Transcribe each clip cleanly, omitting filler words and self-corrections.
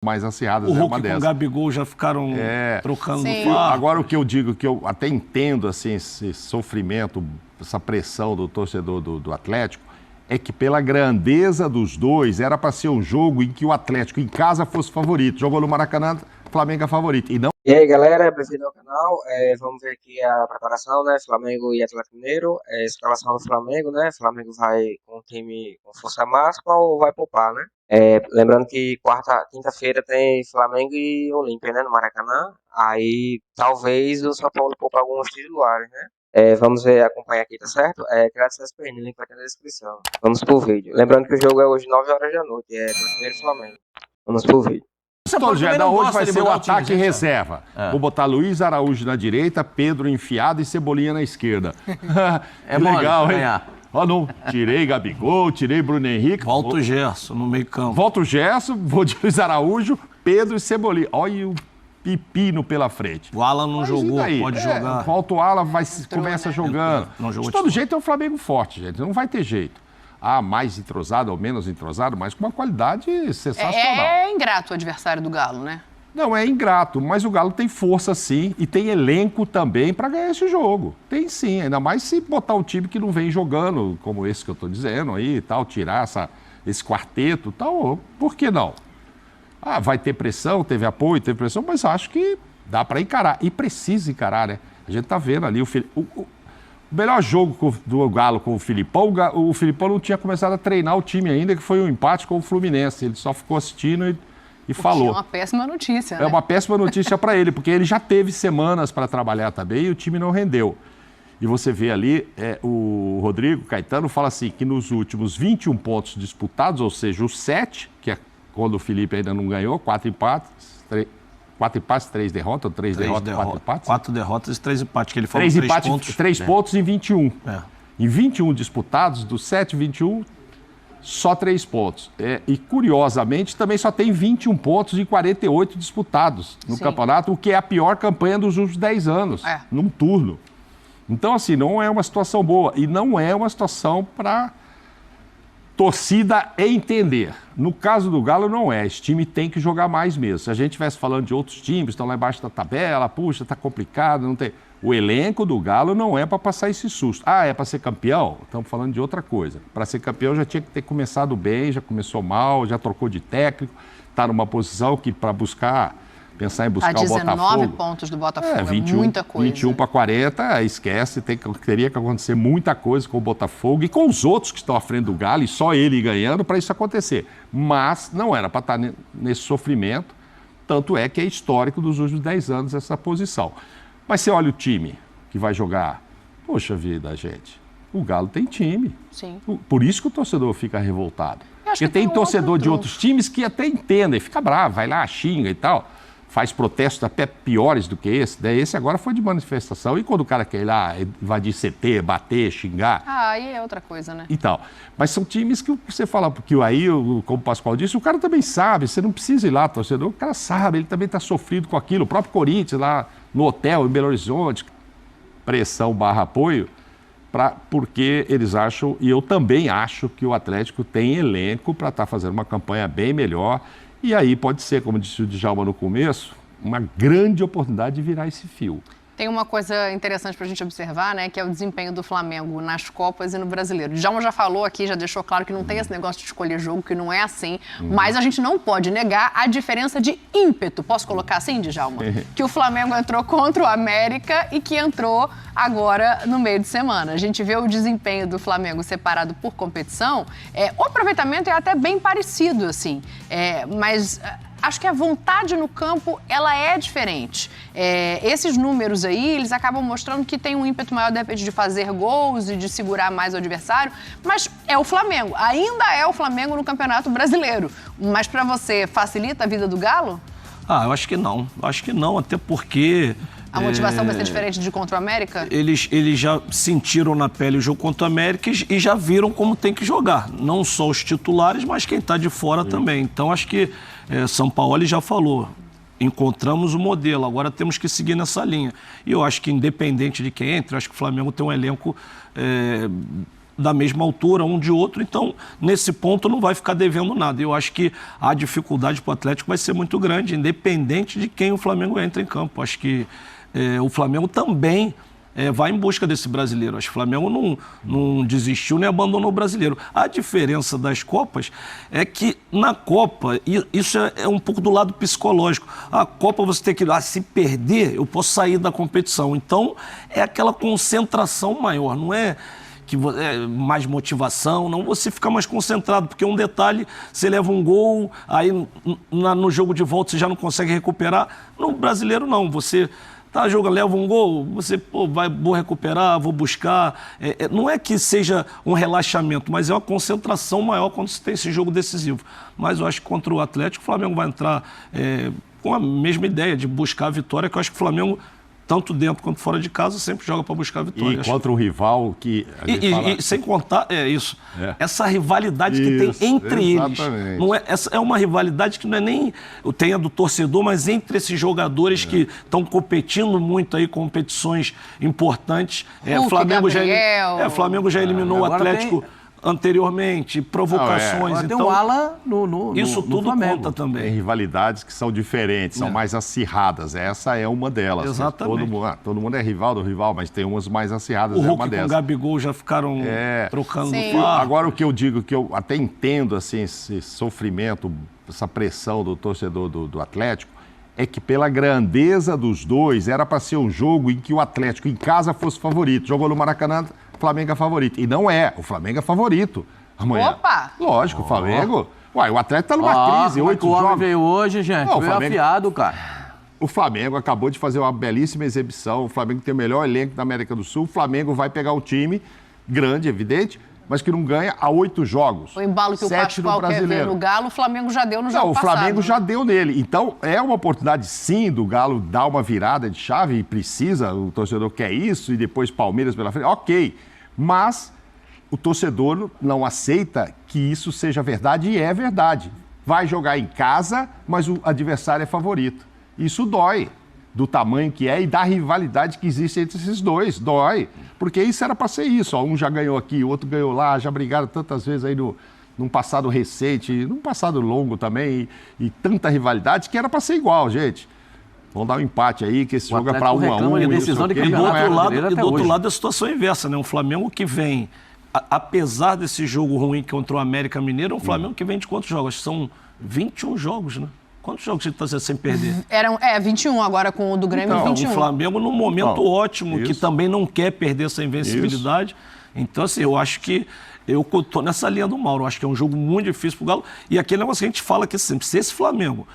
mais acirradas. O é Hulk uma com o dessas. Gabigol já ficaram trocando Sim. no fardo. Agora, o que eu digo, que eu até entendo assim, esse sofrimento, essa pressão do torcedor do Atlético, é que pela grandeza dos dois, era para ser um jogo em que o Atlético em casa fosse favorito. Jogou no Maracanã, Flamengo é favorito. E não. E aí, galera, bem-vindo ao canal. Vamos ver aqui a preparação, né? Flamengo e Atlético Mineiro. Escalação do Flamengo, né? Flamengo vai com o time com força máxima ou vai poupar, né? Lembrando que quinta-feira tem Flamengo e Olímpia, né? No Maracanã. Aí talvez o São Paulo poupe alguns titulares, né? Vamos ver, acompanhar aqui, tá certo? Grátis SPN, link vai ter na descrição. Vamos pro vídeo. Lembrando que o jogo é hoje 9 horas da noite. Atlético Mineiro e Flamengo. Vamos pro vídeo. Então, hoje vai ser o ataque reserva. Vou botar Luiz Araújo na direita, Pedro enfiado e Cebolinha na esquerda. É legal, hein? Ó, não, tirei Gabigol, tirei Bruno Henrique. Volta o Gerson no meio campo. Volta o Gerson, vou de Luiz Araújo, Pedro e Cebolinha. Olha o pepino pela frente. O Alan não jogou, pode jogar. Volta o Alan, começa jogando. Não jogou de todo jeito é um Flamengo forte, gente. Não vai ter jeito. Mais entrosado ou menos entrosado, mas com uma qualidade sensacional. É ingrato o adversário do Galo, né? Não, é ingrato, mas o Galo tem força sim e tem elenco também para ganhar esse jogo. Tem sim, ainda mais se botar um time que não vem jogando, como esse que eu estou dizendo aí e tal, tirar esse quarteto e tal, por que não? Vai ter pressão, teve apoio, teve pressão, mas acho que dá para encarar. E precisa encarar, né? A gente tá vendo ali o melhor jogo do Galo com o Filipão não tinha começado a treinar o time ainda, que foi um empate com o Fluminense. Ele só ficou assistindo e falou. É uma péssima notícia, né? É uma péssima notícia para ele, porque ele já teve semanas para trabalhar também e o time não rendeu. E você vê ali, o Rodrigo Caetano fala assim, que nos últimos 21 pontos disputados, ou seja, os 7, que é quando o Felipe ainda não ganhou, 4 empates, 3 derrotas, ou 3 derrotas, 4 empates? 4 derrotas e 3 empates, que ele falou 3 3 empates, pontos. 3 pontos em 21. Em 21 disputados, dos 7, 21, só 3 pontos. E, curiosamente, também só tem 21 pontos em 48 disputados no campeonato, o que é a pior campanha dos últimos 10 anos, num turno. Então, assim, não é uma situação boa. E não é uma situação para torcida entender. No caso do Galo, não é. Esse time tem que jogar mais mesmo. Se a gente estivesse falando de outros times, estão lá embaixo da tabela, puxa, tá complicado, não tem. O elenco do Galo não é para passar esse susto. É para ser campeão? Estamos falando de outra coisa. Para ser campeão já tinha que ter começado bem, já começou mal, já trocou de técnico, está numa posição que para pensar em buscar o Botafogo. 19 pontos do Botafogo, 21, muita coisa. 21 para 40, esquece, teria que acontecer muita coisa com o Botafogo e com os outros que estão à frente do Galo, e só ele ganhando para isso acontecer. Mas não era para estar nesse sofrimento, tanto é que é histórico dos últimos 10 anos essa posição. Mas você olha o time que vai jogar, poxa vida, gente, o Galo tem time. Sim. Por isso que o torcedor fica revoltado. Porque tem torcedor de outros times que até entendem, fica bravo, vai lá, xinga e tal. Faz protestos até piores do que esse. Esse agora foi de manifestação. E quando o cara quer ir lá invadir CT, bater, xingar... Aí é outra coisa, né? E tal. Mas são times que você fala, porque aí, como o Pascoal disse, o cara também sabe, você não precisa ir lá, torcedor, o cara sabe, ele também está sofrido com aquilo. O próprio Corinthians, lá no hotel, em Belo Horizonte, pressão / apoio, porque eles acham, e eu também acho, que o Atlético tem elenco para estar fazendo uma campanha bem melhor. E aí pode ser, como disse o Djalma no começo, uma grande oportunidade de virar esse fio. Tem uma coisa interessante para a gente observar, né, que é o desempenho do Flamengo nas Copas e no Brasileiro. O Djalma já falou aqui, já deixou claro que não tem esse negócio de escolher jogo, que não é assim, mas a gente não pode negar a diferença de ímpeto. Posso colocar assim, Djalma? Que o Flamengo entrou contra o América e que entrou agora no meio de semana. A gente vê o desempenho do Flamengo separado por competição, o aproveitamento é até bem parecido, assim, mas... Acho que a vontade no campo, ela é diferente. Esses números aí, eles acabam mostrando que tem um ímpeto maior, de repente, de fazer gols e de segurar mais o adversário, mas é o Flamengo. Ainda é o Flamengo no Campeonato Brasileiro. Mas para você, facilita a vida do Galo? Eu acho que não. Acho que não, até porque... A motivação vai ser diferente de contra o América? Eles já sentiram na pele o jogo contra o América e já viram como tem que jogar. Não só os titulares, mas quem está de fora também. Então, acho que São Paulo já falou. Encontramos o modelo, agora temos que seguir nessa linha. E eu acho que, independente de quem entre, eu acho que o Flamengo tem um elenco da mesma altura, um de outro, então nesse ponto não vai ficar devendo nada. Eu acho que a dificuldade para o Atlético vai ser muito grande, independente de quem o Flamengo entra em campo. Acho que o Flamengo também vai em busca desse brasileiro. Acho que o Flamengo não desistiu nem abandonou o brasileiro. A diferença das Copas é que na Copa, isso é um pouco do lado psicológico. A Copa você tem que, se perder, eu posso sair da competição. Então, é aquela concentração maior, não é que mais motivação, não, você fica mais concentrado, porque um detalhe, você leva um gol, aí no jogo de volta você já não consegue recuperar. No brasileiro não, você jogando, leva um gol, você vou recuperar, vou buscar. Não é que seja um relaxamento, mas é uma concentração maior quando você tem esse jogo decisivo. Mas eu acho que contra o Atlético, o Flamengo vai entrar com a mesma ideia de buscar a vitória, que eu acho que o Flamengo, tanto dentro quanto fora de casa, sempre joga para buscar a vitória. E contra um rival que... E sem contar, essa rivalidade que tem entre eles. Não essa é uma rivalidade que não é nem tem a do torcedor, mas entre esses jogadores que estão competindo muito aí, competições importantes. O Flamengo já eliminou o Atlético anteriormente, provocações. Então, tem um ala isso tudo Flamengo. Conta também. Tem rivalidades que são diferentes, são mais acirradas. Essa é uma delas. Exatamente. Todo mundo é rival do rival, mas tem umas mais acirradas. O é Hulk uma com dessas. o Gabigol já ficaram trocando Sim. no par. Agora, o que eu digo, que eu até entendo assim, esse sofrimento, essa pressão do torcedor do Atlético, é que pela grandeza dos dois, era para ser um jogo em que o Atlético em casa fosse favorito. Jogou no Maracanã, o Flamengo é favorito. E não é, o Flamengo é favorito amanhã. Opa! Lógico, o Flamengo... Uai, o Atlético tá numa crise, 8 o homem jogos. veio hoje, gente, Não, o veio Flamengo- afiado, cara. O Flamengo acabou de fazer uma belíssima exibição. O Flamengo tem o melhor elenco da América do Sul. O Flamengo vai pegar um time grande, evidente, mas que não ganha há 8 jogos. O embalo que o 7 no Pascoal quer ver Brasileiro. no Galo, o Flamengo já deu no jogo Não, o passado. Flamengo né? já deu nele. Então, é uma oportunidade, sim, do Galo dar uma virada de chave, e precisa, o torcedor quer isso, e depois Palmeiras pela frente. Ok, mas o torcedor não aceita que isso seja verdade, e é verdade. Vai jogar em casa, mas o adversário é favorito. Isso dói, do tamanho que é e da rivalidade que existe entre esses dois. Dói, porque isso era para ser isso. Ó, um já ganhou aqui, o outro ganhou lá, já brigaram tantas vezes aí num passado recente, num passado longo também, e tanta rivalidade que era para ser igual, gente. Vamos dar um empate aí, que esse jogo é para 1 a 1. de decisão de E do campeonato outro lado, brasileiro até do outro hoje. lado a situação é inversa, né? Um Flamengo que vem, apesar desse jogo ruim contra o América Mineiro, é um Flamengo que vem de quantos jogos? Acho que são 21 jogos, né? Quantos jogos você está sem perder? Eram 21 agora com o do Grêmio, Então, 21. o Flamengo num momento ótimo, que isso. também não quer perder essa invencibilidade. Então, assim, eu acho que eu estou nessa linha do Mauro. Eu acho que é um jogo muito difícil pro Galo. E aquele negócio que a gente fala que sempre, se esse Flamengo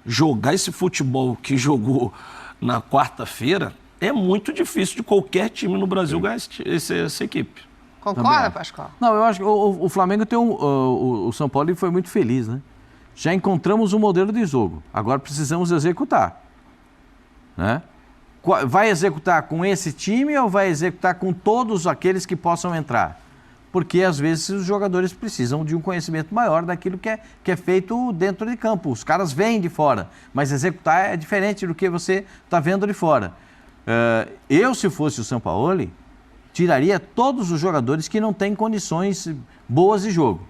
jogar esse futebol que jogou na quarta-feira, é muito difícil de qualquer time no Brasil ganhar essa equipe. Concorda, Pascoal? Não, eu acho que o Flamengo tem o São Paulo foi muito feliz, né? Já encontramos um modelo de jogo. Agora precisamos executar, né? Vai executar com esse time ou vai executar com todos aqueles que possam entrar? Porque às vezes os jogadores precisam de um conhecimento maior daquilo que é feito dentro de campo. Os caras vêm de fora, mas executar é diferente do que você está vendo de fora. Eu, se fosse o Sampaoli, tiraria todos os jogadores que não têm condições boas de jogo.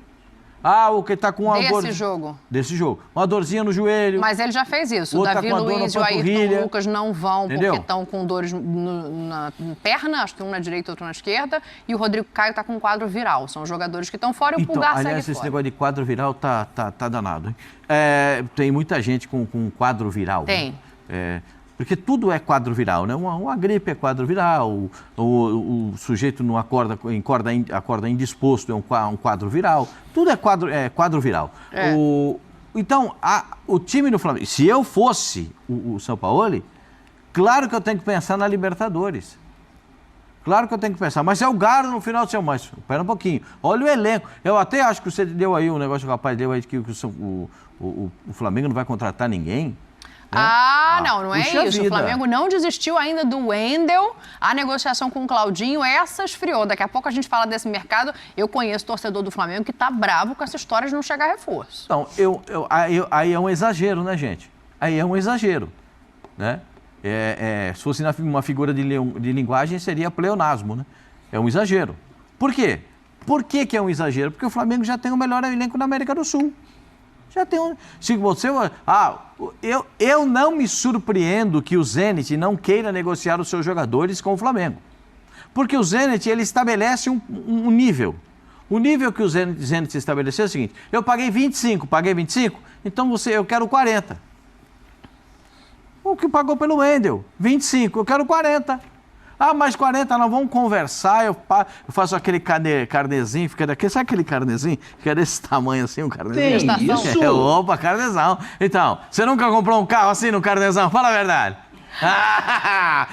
O que está com uma dor... Desse jogo. Uma dorzinha no joelho. Mas ele já fez isso. O Outro Davi tá com a dor Luiz e na o Ayrton panturrilha. Lucas não vão Entendeu? porque estão com dores na perna, acho que um na direita e outro na esquerda, e o Rodrigo Caio está com um quadro viral. São jogadores que estão fora e o Pulgar segue aliás, fora. esse negócio de quadro viral tá danado, hein? Tem muita gente com quadro viral. Tem. Né? Porque tudo é quadro viral, né? Uma gripe é quadro viral, o sujeito não acorda indisposto, é um quadro viral. Tudo é quadro viral. Então, o time do Flamengo, se eu fosse o Sampaoli, claro que eu tenho que pensar na Libertadores. Claro que eu tenho que pensar, mas é o Galo no final de semana. Mas espera um pouquinho, olha o elenco. Eu até acho que você deu aí um negócio, o rapaz deu aí que o Flamengo não vai contratar ninguém. Não é puxa isso. vida. O Flamengo não desistiu ainda do Wendel. A negociação com o Claudinho, essa esfriou. Daqui a pouco a gente fala desse mercado. Eu conheço torcedor do Flamengo que tá bravo com essa história de não chegar reforço. Então, aí é um exagero, né, gente? Aí é um exagero, né? Se fosse uma figura de linguagem, seria pleonasmo, né? É um exagero. Por quê? Por que é um exagero? Porque o Flamengo já tem o melhor elenco da América do Sul. Já tem um... Se você... eu não me surpreendo que o Zenit não queira negociar os seus jogadores com o Flamengo. Porque o Zenit, ele estabelece um nível. O nível que o Zenit estabeleceu é o seguinte: eu paguei 25, então eu quero 40. O que pagou pelo Wendel? 25, eu quero 40. Mais 40, nós vamos conversar, eu faço aquele carnezinho, fica daquele, sabe aquele carnezinho? Fica desse tamanho assim, um carnezinho. Tem isso? Opa, carnezão. Então, você nunca comprou um carro assim no carnezão? Fala a verdade.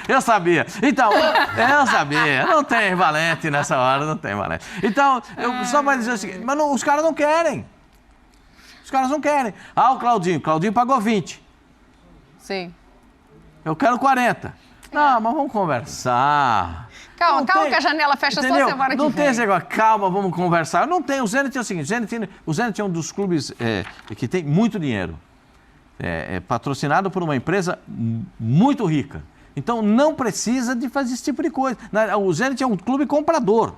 Eu sabia. Então, eu sabia. Não tem valente nessa hora, não tem valente. Então, eu só vai dizer o seguinte, mas os caras não querem. Os caras não querem. O Claudinho pagou 20. Sim. Eu quero 40. Não, mas vamos conversar. Calma que a janela fecha só semana que vem. Não tem esse negócio, calma, vamos conversar. Não tem, o Zenit é o seguinte, o Zenit é um dos clubes que tem muito dinheiro. É patrocinado por uma empresa muito rica. Então não precisa de fazer esse tipo de coisa. O Zenit é um clube comprador.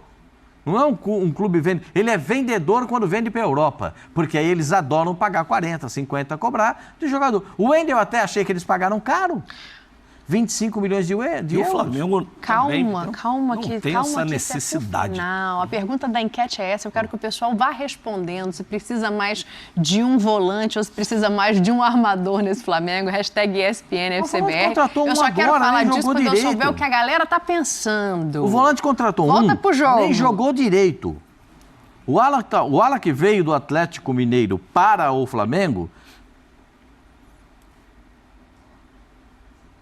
Não é um clube vendedor. Ele é vendedor quando vende para a Europa. Porque aí eles adoram pagar 40, 50 cobrar de jogador. O Wendel até achei que eles pagaram caro. 25 milhões de euros. E o Flamengo Calma não tem essa necessidade. Não, a pergunta da enquete é essa. Eu quero que o pessoal vá respondendo. Se precisa mais de um volante ou se precisa mais de um armador nesse Flamengo. Hashtag ESPN, FCBR. Contratou eu só agora, quero falar disso quando eu souber direito. o que a galera tá pensando. O volante contratou Volta pro jogo. Nem jogou direito. O Alan que veio do Atlético Mineiro para o Flamengo...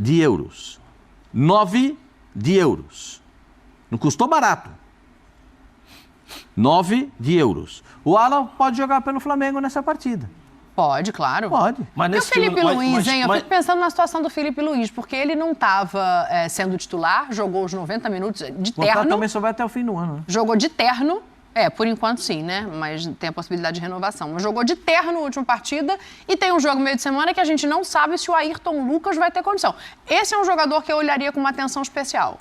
de euros. 9 de euros. Não custou barato. 9 de euros. O Alan pode jogar pelo Flamengo nessa partida. Pode, claro. Pode. E o Felipe Luiz, hein? Eu fico pensando na situação do Felipe Luiz, porque ele não estava sendo titular, jogou os 90 minutos de terno. Também só vai até o fim do ano, né? Jogou de terno. Por enquanto sim, né? Mas tem a possibilidade de renovação. Mas jogou de terno na última partida e tem um jogo meio de semana que a gente não sabe se o Ayrton Lucas vai ter condição. Esse é um jogador que eu olharia com uma atenção especial.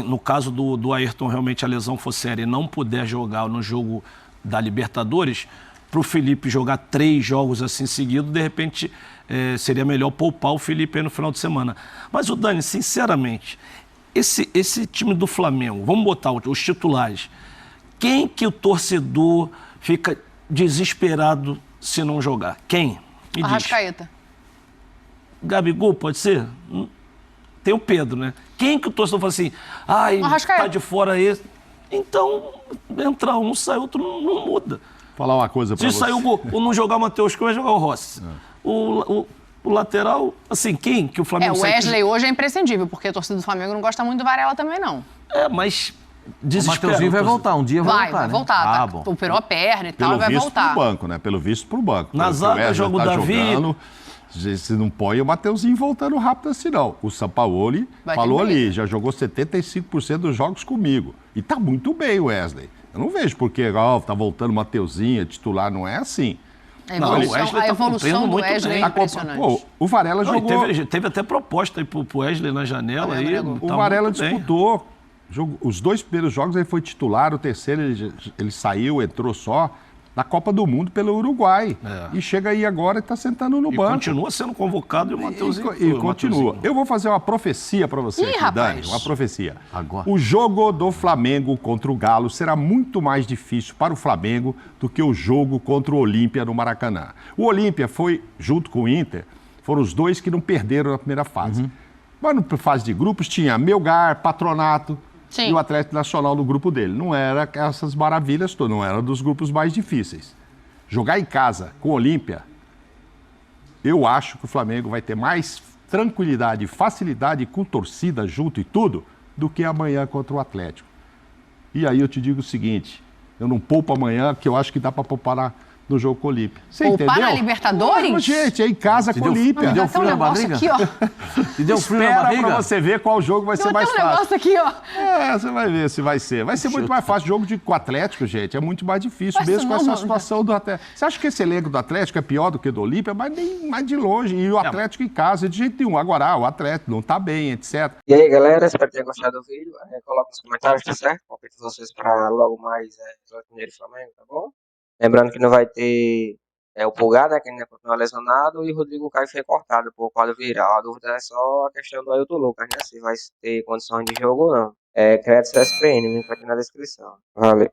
No caso do Ayrton, realmente a lesão for séria e não puder jogar no jogo da Libertadores, para o Felipe jogar 3 jogos assim seguidos, de repente seria melhor poupar o Felipe aí no final de semana. Mas o Dani, sinceramente, esse time do Flamengo, vamos botar os titulares. Quem que o torcedor fica desesperado se não jogar? Quem? Arrascaeta. Gabigol, pode ser? Tem o Pedro, né? Quem que o torcedor fala assim, tá de fora esse? Então, entra um, sai outro, não muda. Falar uma coisa pra você. Se sair o gol, ou não jogar o Matheus Cunha, vai jogar o Rossi. O lateral, assim, quem que o Flamengo... O Wesley hoje é imprescindível, porque a torcida do Flamengo não gosta muito do Varela também, não. Mas... O Mateuzinho vai voltar, um dia vai voltar. Vai voltar, bom. Operou a perna e tal, vai voltar. Pelo visto pro banco, né? Pelo visto pro banco. Na zaga joga o Davi. Se não põe o Mateuzinho voltando rápido assim, não. O Sampaoli falou ali, já jogou 75% dos jogos comigo. E tá muito bem o Wesley. Eu não vejo porque tá voltando o Mateuzinho, titular, não é assim. A evolução do Wesley é impressionante. O Varela jogou... Teve até proposta aí pro Wesley na janela. Aí, o Varela disputou. Os 2 primeiros jogos ele foi titular, o terceiro ele saiu, entrou só na Copa do Mundo pelo Uruguai. E chega aí agora e está sentando no banco. Continua sendo convocado e o Mateuzinho... E continua. Eu vou fazer uma profecia para você aqui, Dani. Uma profecia. Agora. O jogo do Flamengo contra o Galo será muito mais difícil para o Flamengo do que o jogo contra o Olímpia no Maracanã. O Olímpia foi, junto com o Inter, foram os 2 que não perderam na primeira fase. Mas na fase de grupos tinha Melgar, Patronato... Sim. E o Atlético Nacional no grupo dele. Não era essas maravilhas todas, não era dos grupos mais difíceis. Jogar em casa com o Olímpia, eu acho que o Flamengo vai ter mais tranquilidade e facilidade com torcida junto e tudo do que amanhã contra o Atlético. E aí eu te digo o seguinte, eu não poupo amanhã, que eu acho que dá para poupar no jogo com o Olímpia. Você Poupar entendeu? na Libertadores? Não, gente, é em casa com o deu- Olímpia. deu Vai ter um frio na negócio barriga? aqui, ó. Te deu frio na Espera barriga? pra você ver qual jogo vai ser Tem mais um fácil. negócio aqui, ó. Você vai ver se vai ser. Vai ser muito mais fácil. Jogo com o Atlético, gente, é muito mais difícil, Mas mesmo com não, essa mano. situação do Atlético. Você acha que esse elenco do Atlético é pior do que do Olímpia? Mas nem mais de longe. E o Atlético em casa, de jeito nenhum. Agora, o Atlético não tá bem, etc. E aí, galera, espero que tenham gostado do vídeo. Coloca nos comentários, tá certo? Convido vocês para logo mais Atlético Mineiro e Flamengo, tá bom? Lembrando que não vai ter o Pulgar, né, que ainda continua lesionado, e o Rodrigo Caio foi cortado por quadro viral. A dúvida é só a questão do Ailton Lucas, né, se vai ter condições de jogo ou não. Crédito CSPN, link aqui na descrição. Valeu.